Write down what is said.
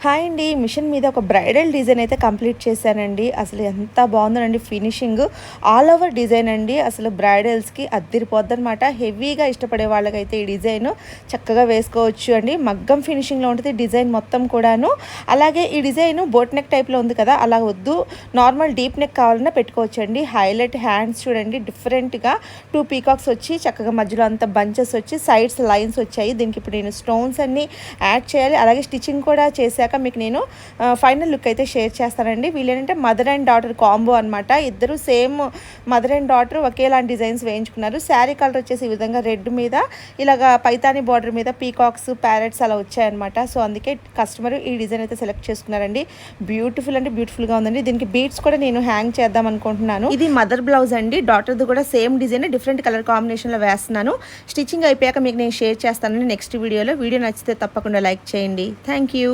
Hi అండి. Machine మీద ఒక బ్రైడల్ డిజైన్ అయితే కంప్లీట్ చేశానండి. అసలు ఎంత బాగుందండి ఫినిషింగ్. ఆల్ ఓవర్ డిజైన్ అండి. అసలు బ్రైడల్స్కి అద్దిరిపోద్దనమాట. హెవీగా ఇష్టపడే వాళ్ళకైతే ఈ డిజైన్ చక్కగా వేసుకోవచ్చు అండి. మగ్గం ఫినిషింగ్లో ఉంటుంది డిజైన్ మొత్తం కూడాను. అలాగే ఈ డిజైన్ బోట్ నెక్ టైప్లో ఉంది కదా, అలా వద్దు నార్మల్ డీప్ నెక్ కావాలన్నా పెట్టుకోవచ్చు అండి. హైలైట్ హ్యాండ్స్ చూడండి, డిఫరెంట్గా 2 పీకాక్స్ వచ్చి చక్కగా మధ్యలో అంతా బంచెస్ వచ్చి సైడ్స్ లైన్స్ వచ్చాయి. దీనికి ఇప్పుడు నేను స్టోన్స్ అన్ని యాడ్ చేయాలి. అలాగే స్టిచ్చింగ్ కూడా చేశాక మీకు నేను ఫైనల్ లుక్ అయితే షేర్ చేస్తానండి. వీళ్ళేంటంటే మదర్ అండ్ డాటర్ కాంబో అనమాట. ఇద్దరు సేమ్ మదర్ అండ్ డాటర్ ఒకేలాంటి డిజైన్స్ వేయించుకున్నారు. శారీ కలర్ వచ్చేసి ఈ విధంగా రెడ్ మీద ఇలాగా పైతాని బార్డర్ మీద పీకాక్స్ ప్యారెట్స్ అలా వచ్చాయన్నమాట. సో అందుకే కస్టమర్ ఈ డిజైన్ అయితే సెలెక్ట్ చేసుకున్నారండి. బ్యూటిఫుల్ అంటే బ్యూటిఫుల్గా ఉందండి. దీనికి బీడ్స్ కూడా నేను హ్యాంగ్ చేద్దాం అనుకుంటున్నాను. ఇది మదర్ బ్లౌజ్ అండి. డాటర్ది కూడా సేమ్ డిజైన్ డిఫరెంట్ కలర్ కాంబినేషన్లో వేస్తున్నాను. స్టిచ్చింగ్ అయిపోయాక మీకు నేను షేర్ చేస్తానండి నెక్స్ట్ వీడియోలో. వీడియో నచ్చితే తప్పకుండా లైక్ చేయండి. Thank you.